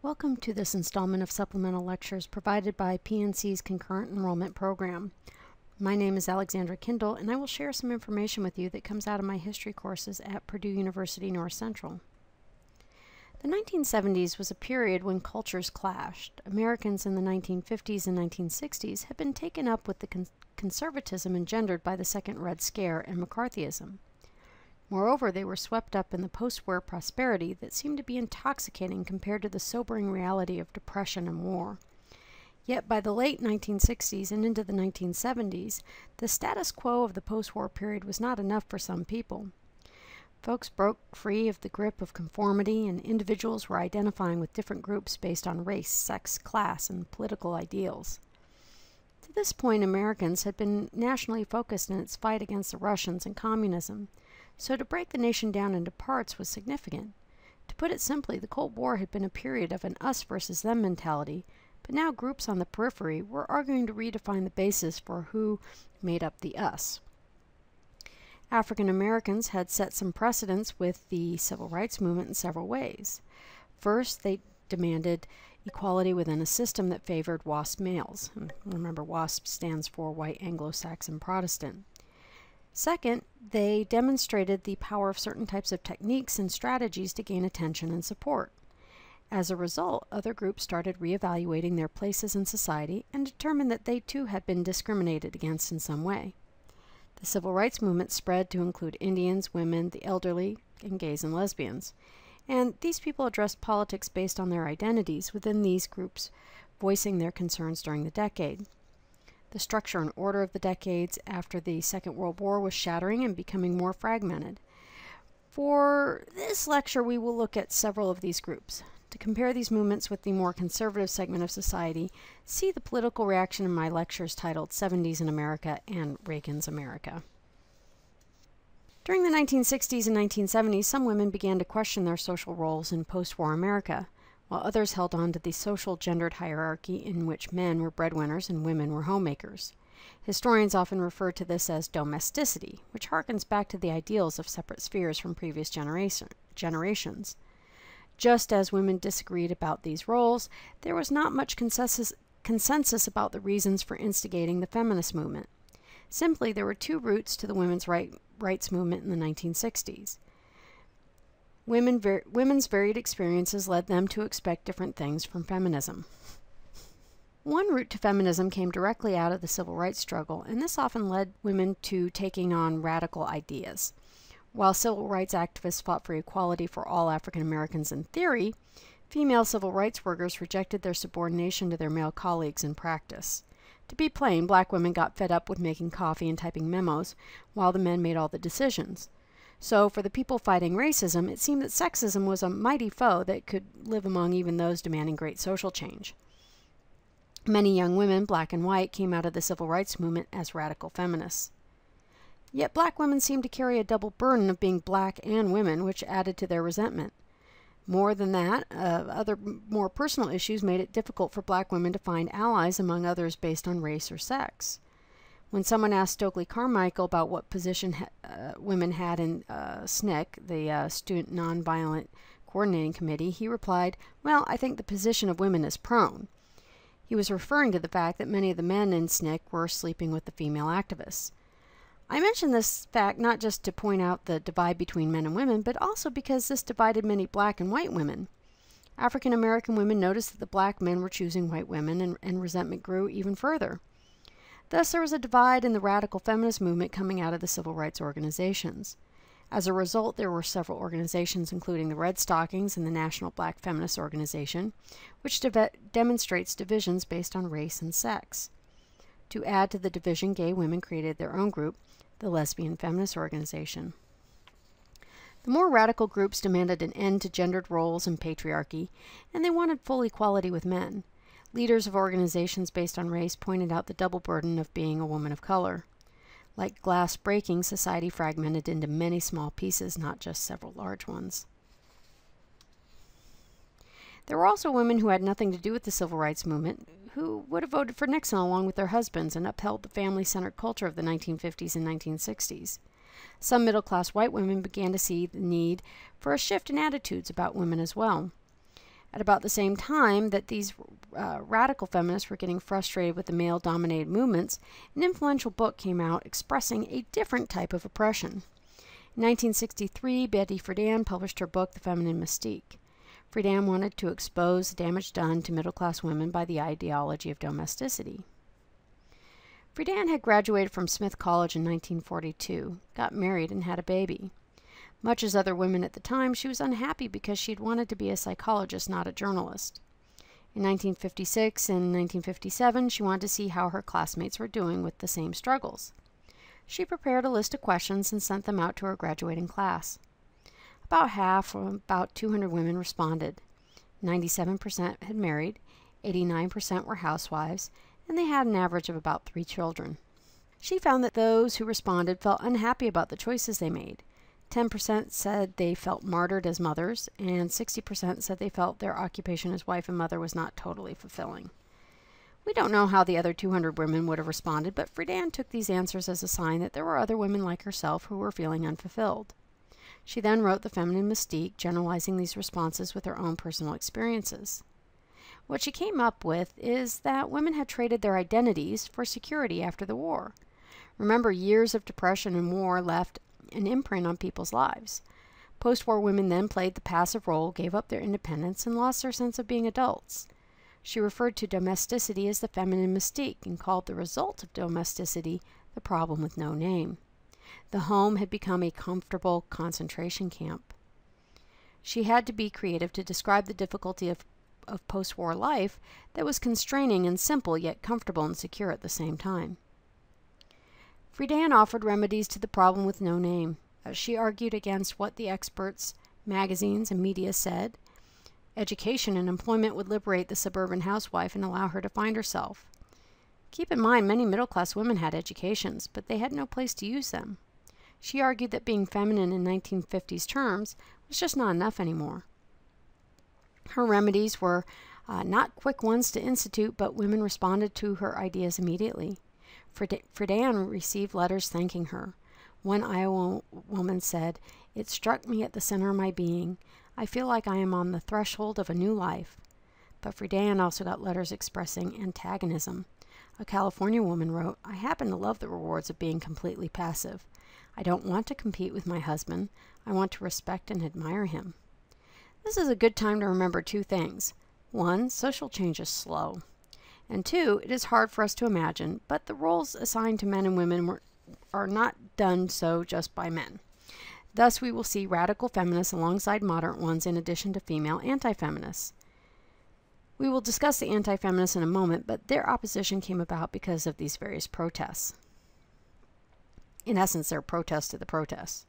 Welcome to this installment of supplemental lectures provided by PNC's Concurrent Enrollment Program. My name is Alexandra Kindle, and I will share some information with you that comes out of my history courses at Purdue University North Central. The 1970s was a period when cultures clashed. Americans in the 1950s and 1960s had been taken up with the conservatism engendered by the Second Red Scare and McCarthyism. Moreover, they were swept up in the post-war prosperity that seemed to be intoxicating compared to the sobering reality of depression and war. Yet by the late 1960s and into the 1970s, the status quo of the post-war period was not enough for some people. Folks broke free of the grip of conformity, and individuals were identifying with different groups based on race, sex, class, and political ideals. To this point, Americans had been nationally focused in its fight against the Russians and communism. So to break the nation down into parts was significant. To put it simply, the Cold War had been a period of an us versus them mentality, but now groups on the periphery were arguing to redefine the basis for who made up the us. African Americans had set some precedents with the civil rights movement in several ways. First, they demanded equality within a system that favored WASP males. And remember, WASP stands for White Anglo-Saxon Protestant. Second, they demonstrated the power of certain types of techniques and strategies to gain attention and support. As a result, other groups started reevaluating their places in society and determined that they too had been discriminated against in some way. The civil rights movement spread to include Indians, women, the elderly, and gays and lesbians. And these people addressed politics based on their identities within these groups, voicing their concerns during the decade. The structure and order of the decades after the Second World War was shattering and becoming more fragmented. For this lecture, we will look at several of these groups. To compare these movements with the more conservative segment of society, see the political reaction in my lectures titled 70s in America and Reagan's America. During the 1960s and 1970s, some women began to question their social roles in post-war America, while others held on to the social gendered hierarchy in which men were breadwinners and women were homemakers. Historians often refer to this as domesticity, which harkens back to the ideals of separate spheres from previous generations. Just as women disagreed about these roles, there was not much consensus about the reasons for instigating the feminist movement. Simply, there were two routes to the women's rights movement in the 1960s. Women's varied experiences led them to expect different things from feminism. One route to feminism came directly out of the civil rights struggle, and this often led women to taking on radical ideas. While civil rights activists fought for equality for all African Americans in theory, female civil rights workers rejected their subordination to their male colleagues in practice. To be plain, black women got fed up with making coffee and typing memos, while the men made all the decisions. So, for the people fighting racism, it seemed that sexism was a mighty foe that could live among even those demanding great social change. Many young women, black and white, came out of the civil rights movement as radical feminists. Yet black women seemed to carry a double burden of being black and women, which added to their resentment. More than that, other more personal issues made it difficult for black women to find allies among others based on race or sex. When someone asked Stokely Carmichael about what position women had in SNCC, the Student Nonviolent Coordinating Committee, he replied, "Well, I think the position of women is prone." He was referring to the fact that many of the men in SNCC were sleeping with the female activists. I mention this fact not just to point out the divide between men and women, but also because this divided many black and white women. African American women noticed that the black men were choosing white women, and resentment grew even further. Thus, there was a divide in the radical feminist movement coming out of the civil rights organizations. As a result, there were several organizations, including the Red Stockings and the National Black Feminist Organization, which demonstrates divisions based on race and sex. To add to the division, gay women created their own group, the Lesbian Feminist Organization. The more radical groups demanded an end to gendered roles and patriarchy, and they wanted full equality with men. Leaders of organizations based on race pointed out the double burden of being a woman of color. Like glass breaking, society fragmented into many small pieces, not just several large ones. There were also women who had nothing to do with the civil rights movement, who would have voted for Nixon along with their husbands and upheld the family-centered culture of the 1950s and 1960s. Some middle-class white women began to see the need for a shift in attitudes about women as well. At about the same time that these radical feminists were getting frustrated with the male-dominated movements, an influential book came out expressing a different type of oppression. In 1963, Betty Friedan published her book, The Feminine Mystique. Friedan wanted to expose the damage done to middle-class women by the ideology of domesticity. Friedan had graduated from Smith College in 1942, got married, and had a baby. Much as other women at the time, she was unhappy because she had wanted to be a psychologist, not a journalist. In 1956 and 1957, she wanted to see how her classmates were doing with the same struggles. She prepared a list of questions and sent them out to her graduating class. About half, or about 200 women, responded. 97% had married, 89% were housewives, and they had an average of about 3 children. She found that those who responded felt unhappy about the choices they made. 10% said they felt martyred as mothers, and 60% said they felt their occupation as wife and mother was not totally fulfilling. We don't know how the other 200 women would have responded, but Friedan took these answers as a sign that there were other women like herself who were feeling unfulfilled. She then wrote The Feminine Mystique, generalizing these responses with her own personal experiences. What she came up with is that women had traded their identities for security after the war. Remember, years of depression and war left an imprint on people's lives. Post-war women then played the passive role, gave up their independence, and lost their sense of being adults. She referred to domesticity as the feminine mystique and called the result of domesticity the problem with no name. The home had become a comfortable concentration camp. She had to be creative to describe the difficulty of post-war life that was constraining and simple, yet comfortable and secure at the same time. Friedan offered remedies to the problem with no name. She argued against what the experts, magazines, and media said. Education and employment would liberate the suburban housewife and allow her to find herself. Keep in mind, many middle-class women had educations, but they had no place to use them. She argued that being feminine in 1950s terms was just not enough anymore. Her remedies were not quick ones to institute, but women responded to her ideas immediately. Friedan received letters thanking her. One Iowa woman said, "It struck me at the center of my being. I feel like I am on the threshold of a new life." But Friedan also got letters expressing antagonism. A California woman wrote, "I happen to love the rewards of being completely passive. I don't want to compete with my husband. I want to respect and admire him." This is a good time to remember 2 things. 1, social change is slow. And 2, it is hard for us to imagine, but the roles assigned to men and women are not done so just by men. Thus, we will see radical feminists alongside moderate ones in addition to female anti-feminists. We will discuss the anti-feminists in a moment, but their opposition came about because of these various protests. In essence, they're protests to the protests.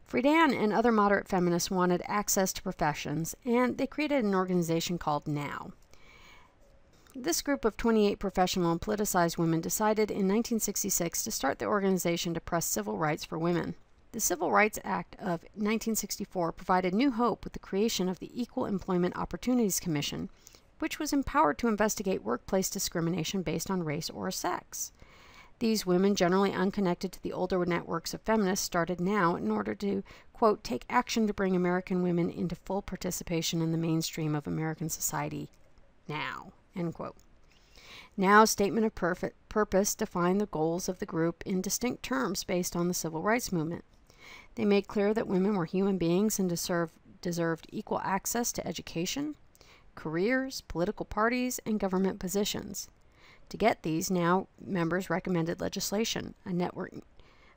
Friedan and other moderate feminists wanted access to professions, and they created an organization called NOW. This group of 28 professional and politicized women decided in 1966 to start the organization to press civil rights for women. The Civil Rights Act of 1964 provided new hope with the creation of the Equal Employment Opportunities Commission, which was empowered to investigate workplace discrimination based on race or sex. These women, generally unconnected to the older networks of feminists, started NOW in order to, quote, take action to bring American women into full participation in the mainstream of American society now, end quote. NOW's statement of purpose defined the goals of the group in distinct terms based on the civil rights movement. They made clear that women were human beings and deserved equal access to education, careers, political parties, and government positions. To get these, NOW members recommended legislation, a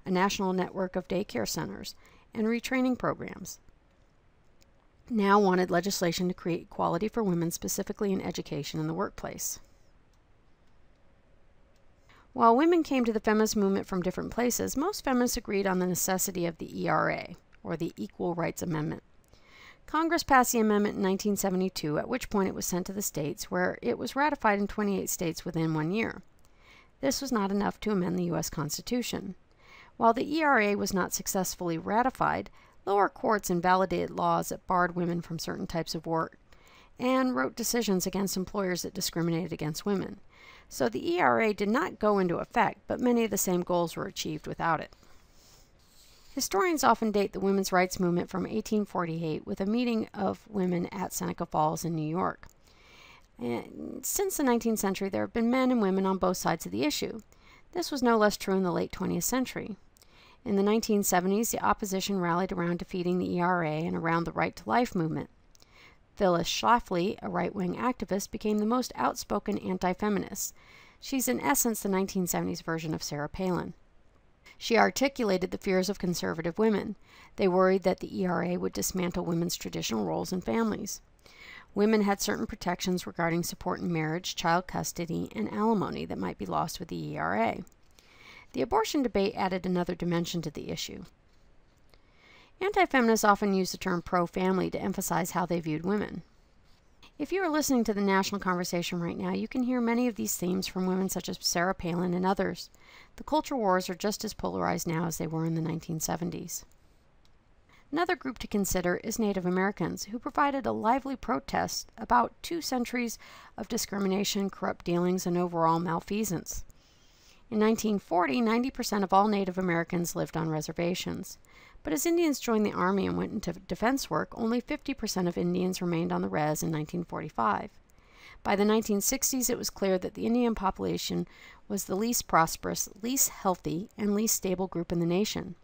national network of daycare centers, and retraining programs. NOW wanted legislation to create equality for women, specifically in education and the workplace. While women came to the feminist movement from different places, most feminists agreed on the necessity of the ERA, or the Equal Rights Amendment. Congress passed the amendment in 1972, at which point it was sent to the states, where it was ratified in 28 states within 1 year. This was not enough to amend the U.S. Constitution. While the ERA was not successfully ratified, lower courts invalidated laws that barred women from certain types of work and wrote decisions against employers that discriminated against women. So the ERA did not go into effect, but many of the same goals were achieved without it. Historians often date the women's rights movement from 1848 with a meeting of women at Seneca Falls in New York. And since the 19th century, there have been men and women on both sides of the issue. This was no less true in the late 20th century. In the 1970s, the opposition rallied around defeating the ERA and around the Right to Life movement. Phyllis Schlafly, a right-wing activist, became the most outspoken anti-feminist. She's in essence the 1970s version of Sarah Palin. She articulated the fears of conservative women. They worried that the ERA would dismantle women's traditional roles in families. Women had certain protections regarding support in marriage, child custody, and alimony that might be lost with the ERA. The abortion debate added another dimension to the issue. Anti-feminists often use the term pro-family to emphasize how they viewed women. If you are listening to the national conversation right now, you can hear many of these themes from women such as Sarah Palin and others. The culture wars are just as polarized now as they were in the 1970s. Another group to consider is Native Americans, who provided a lively protest about 2 centuries of discrimination, corrupt dealings, and overall malfeasance. In 1940, 90% of all Native Americans lived on reservations. But as Indians joined the Army and went into defense work, only 50% of Indians remained on the res in 1945. By the 1960s, it was clear that the Indian population was the least prosperous, least healthy, and least stable group in the nation.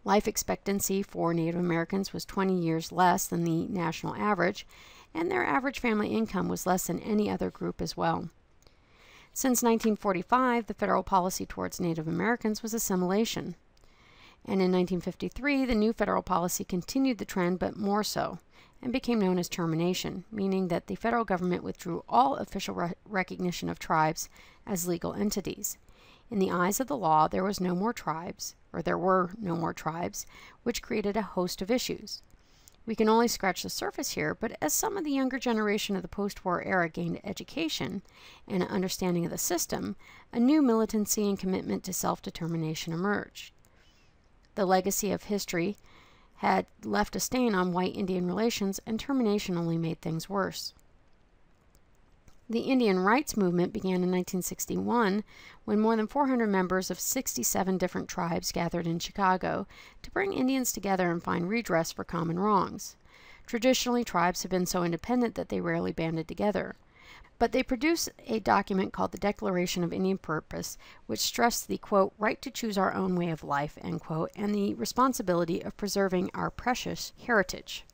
Life expectancy for Native Americans was 20 years less than the national average, and their average family income was less than any other group as well. Since 1945, the federal policy towards Native Americans was assimilation. And in 1953, the new federal policy continued the trend, but more so, and became known as termination, meaning that the federal government withdrew all official recognition of tribes as legal entities. In the eyes of the law, there were no more tribes, which created a host of issues. We can only scratch the surface here, but as some of the younger generation of the post-war era gained education and an understanding of the system, a new militancy and commitment to self-determination emerged. The legacy of history had left a stain on white-Indian relations, and termination only made things worse. The Indian rights movement began in 1961 when more than 400 members of 67 different tribes gathered in Chicago to bring Indians together and find redress for common wrongs. Traditionally, tribes have been so independent that they rarely banded together. But they produced a document called the Declaration of Indian Purpose, which stressed the, quote, right to choose our own way of life, end quote, and the responsibility of preserving our precious heritage.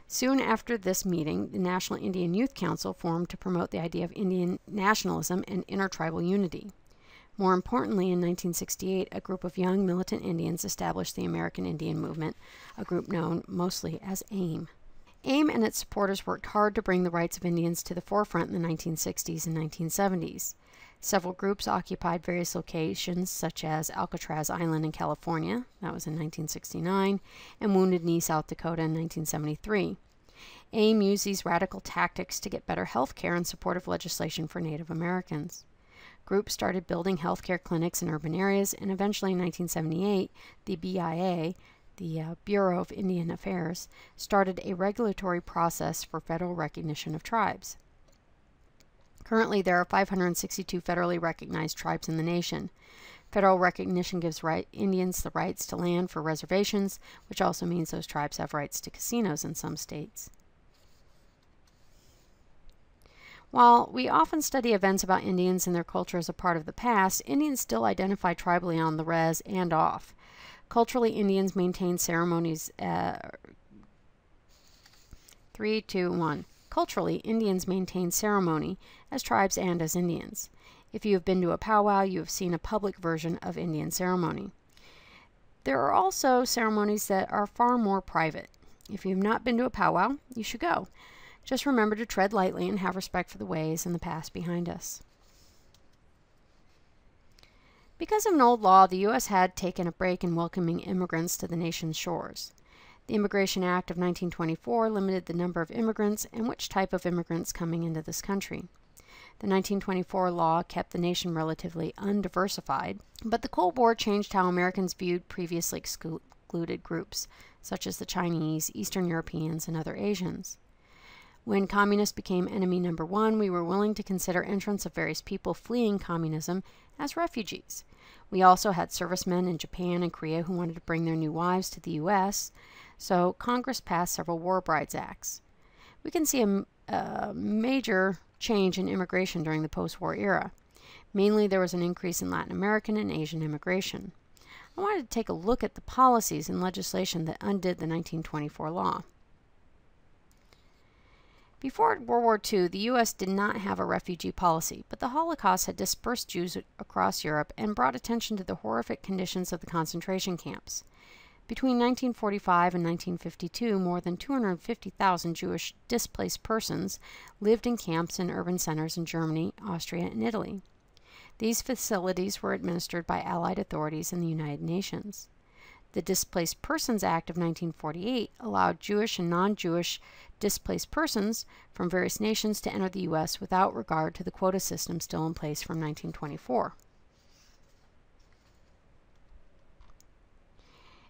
Soon after this meeting, the National Indian Youth Council formed to promote the idea of Indian nationalism and intertribal unity. More importantly, in 1968, a group of young militant Indians established the American Indian Movement, a group known mostly as AIM. AIM and its supporters worked hard to bring the rights of Indians to the forefront in the 1960s and 1970s. Several groups occupied various locations, such as Alcatraz Island in California, that was in 1969, and Wounded Knee, South Dakota in 1973. AIM used these radical tactics to get better health care and supportive legislation for Native Americans. Groups started building health care clinics in urban areas, and eventually in 1978, the BIA, the Bureau of Indian Affairs, started a regulatory process for federal recognition of tribes. Currently, there are 562 federally recognized tribes in the nation. Federal recognition gives Indians the rights to land for reservations, which also means those tribes have rights to casinos in some states. While we often study events about Indians and their culture as a part of the past, Indians still identify tribally on the res and off. Culturally, Indians maintain ceremonies. 3, 2, 1. Culturally, Indians maintain ceremony as tribes and as Indians. If you have been to a powwow, you have seen a public version of Indian ceremony. There are also ceremonies that are far more private. If you have not been to a powwow, you should go. Just remember to tread lightly and have respect for the ways and the past behind us. Because of an old law, the U.S. had taken a break in welcoming immigrants to the nation's shores. The Immigration Act of 1924 limited the number of immigrants and which type of immigrants coming into this country. The 1924 law kept the nation relatively undiversified, but the Cold War changed how Americans viewed previously excluded groups, such as the Chinese, Eastern Europeans, and other Asians. When communists became enemy number one, we were willing to consider entrance of various people fleeing communism as refugees. We also had servicemen in Japan and Korea who wanted to bring their new wives to the U.S., so Congress passed several War Brides Acts. We can see a major change in immigration during the post-war era. Mainly, there was an increase in Latin American and Asian immigration. I wanted to take a look at the policies and legislation that undid the 1924 law. Before World War II, the U.S. did not have a refugee policy, but the Holocaust had dispersed Jews across Europe and brought attention to the horrific conditions of the concentration camps. Between 1945 and 1952, more than 250,000 Jewish displaced persons lived in camps in urban centers in Germany, Austria, and Italy. These facilities were administered by Allied authorities in the United Nations. The Displaced Persons Act of 1948 allowed Jewish and non-Jewish displaced persons from various nations to enter the U.S. without regard to the quota system still in place from 1924.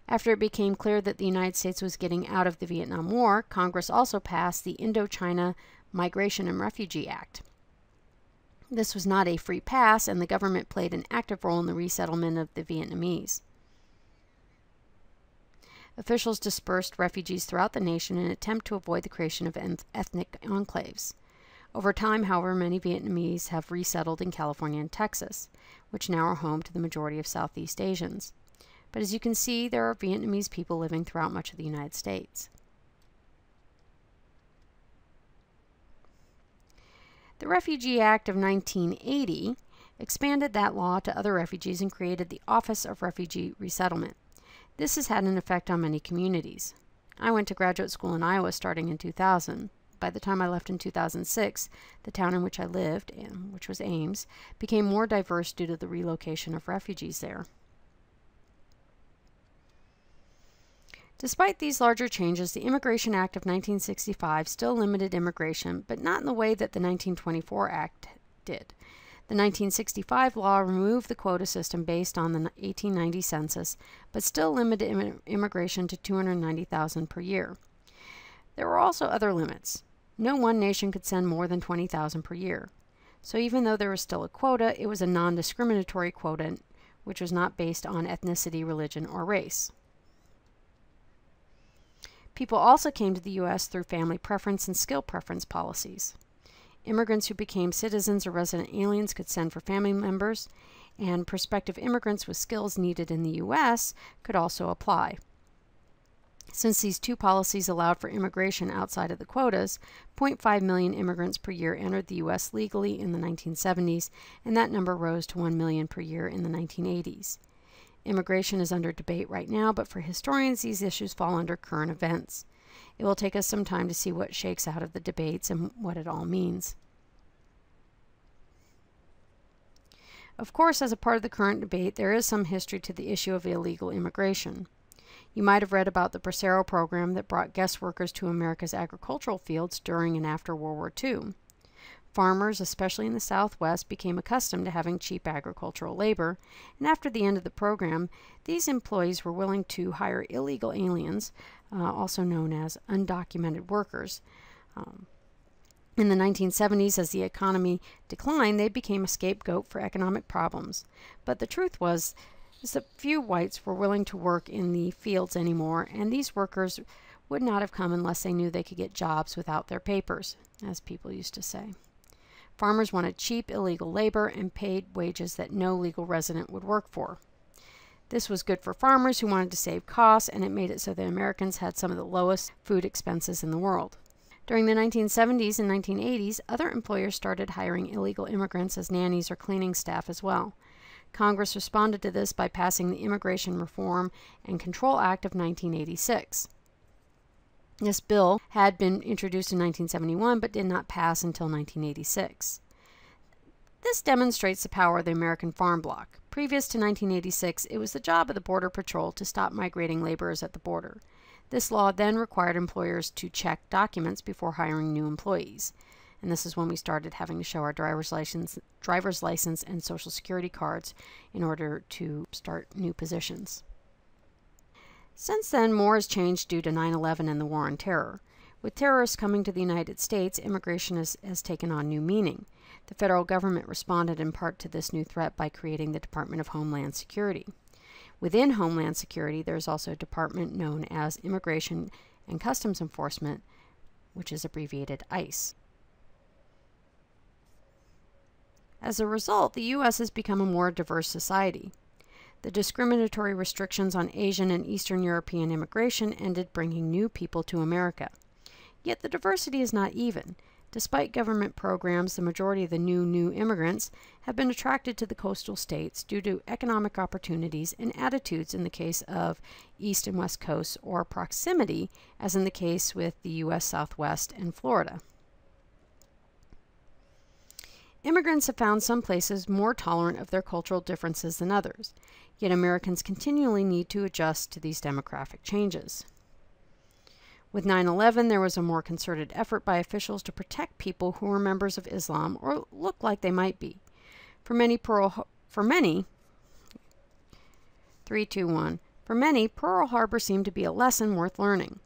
After it became clear that the United States was getting out of the Vietnam War, Congress also passed the Indochina Migration and Refugee Act. This was not a free pass, and the government played an active role in the resettlement of the Vietnamese. Officials dispersed refugees throughout the nation in an attempt to avoid the creation of ethnic enclaves. Over time, however, many Vietnamese have resettled in California and Texas, which now are home to the majority of Southeast Asians. But as you can see, there are Vietnamese people living throughout much of the United States. The Refugee Act of 1980 expanded that law to other refugees and created the Office of Refugee Resettlement. This has had an effect on many communities. I went to graduate school in Iowa starting in 2000. By the time I left in 2006, the town in which I lived, which was Ames, became more diverse due to the relocation of refugees there. Despite these larger changes, the Immigration Act of 1965 still limited immigration, but not in the way that the 1924 Act did. The 1965 law removed the quota system based on the 1890 census, but still limited immigration to 290,000 per year. There were also other limits. No one nation could send more than 20,000 per year. So even though there was still a quota, it was a non-discriminatory quota, which was not based on ethnicity, religion, or race. People also came to the U.S. through family preference and skill preference policies. Immigrants who became citizens or resident aliens could send for family members, and prospective immigrants with skills needed in the U.S. could also apply. Since these two policies allowed for immigration outside of the quotas, 0.5 million immigrants per year entered the U.S. legally in the 1970s, and that number rose to 1 million per year in the 1980s. Immigration is under debate right now, but for historians, these issues fall under current events. It will take us some time to see what shakes out of the debates and what it all means. Of course, as a part of the current debate, there is some history to the issue of illegal immigration. You might have read about the Bracero program that brought guest workers to America's agricultural fields during and after World War II. Farmers, especially in the Southwest, became accustomed to having cheap agricultural labor, and after the end of the program, these employees were willing to hire illegal aliens, also known as undocumented workers. In the 1970s, as the economy declined, they became a scapegoat for economic problems. But the truth was that few whites were willing to work in the fields anymore, and these workers would not have come unless they knew they could get jobs without their papers, as people used to say. Farmers wanted cheap, illegal labor and paid wages that no legal resident would work for. This was good for farmers who wanted to save costs, and it made it so that Americans had some of the lowest food expenses in the world. During the 1970s and 1980s, other employers started hiring illegal immigrants as nannies or cleaning staff as well. Congress responded to this by passing the Immigration Reform and Control Act of 1986. This bill had been introduced in 1971 but did not pass until 1986. This demonstrates the power of the American farm bloc. Previous to 1986, it was the job of the Border Patrol to stop migrating laborers at the border. This law then required employers to check documents before hiring new employees. And this is when we started having to show our driver's license and Social Security cards in order to start new positions. Since then, more has changed due to 9/11 and the War on Terror. With terrorists coming to the United States, immigration has taken on new meaning. The federal government responded in part to this new threat by creating the Department of Homeland Security. Within Homeland Security, there is also a department known as Immigration and Customs Enforcement, which is abbreviated ICE. As a result, the U.S. has become a more diverse society. The discriminatory restrictions on Asian and Eastern European immigration ended bringing new people to America. Yet the diversity is not even. Despite government programs, the majority of the new immigrants have been attracted to the coastal states due to economic opportunities and attitudes in the case of East and West Coasts, or proximity, as in the case with the U.S. Southwest and Florida. Immigrants have found some places more tolerant of their cultural differences than others, yet Americans continually need to adjust to these demographic changes. With 9/11, there was a more concerted effort by officials to protect people who were members of Islam or looked like they might be. For many, Pearl Harbor seemed to be a lesson worth learning.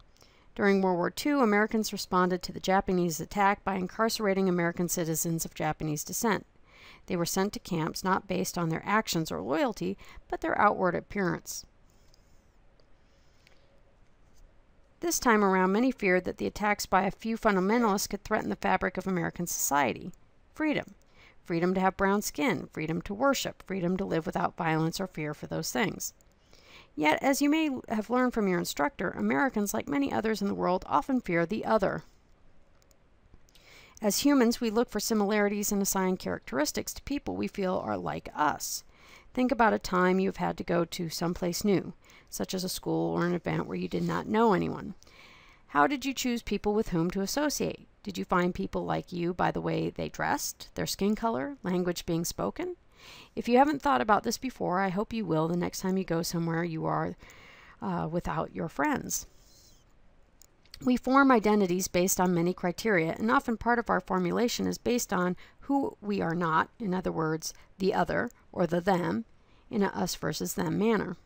During World War II, Americans responded to the Japanese attack by incarcerating American citizens of Japanese descent. They were sent to camps not based on their actions or loyalty, but their outward appearance. This time around, many feared that the attacks by a few fundamentalists could threaten the fabric of American society. Freedom. Freedom to have brown skin, freedom to worship, freedom to live without violence or fear for those things. Yet, as you may have learned from your instructor, Americans, like many others in the world, often fear the other. As humans, we look for similarities and assign characteristics to people we feel are like us. Think about a time you've had to go to someplace new, such as a school or an event where you did not know anyone. How did you choose people with whom to associate? Did you find people like you by the way they dressed, their skin color, language being spoken? If you haven't thought about this before, I hope you will the next time you go somewhere you are without your friends. We form identities based on many criteria, and often part of our formulation is based on who we are not, in other words, the other, or the them, in a us versus them manner.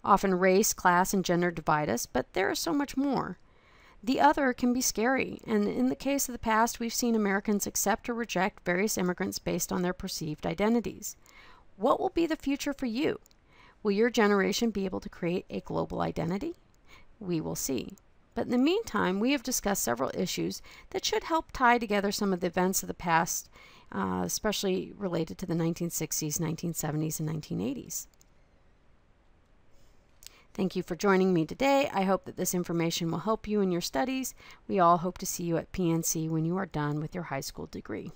Often race, class, and gender divide us, but there is so much more. The other can be scary, and in the case of the past, we've seen Americans accept or reject various immigrants based on their perceived identities. What will be the future for you? Will your generation be able to create a global identity? We will see. But in the meantime, we have discussed several issues that should help tie together some of the events of the past, especially related to the 1960s, 1970s, and 1980s. Thank you for joining me today. I hope that this information will help you in your studies. We all hope to see you at PNC when you are done with your high school degree.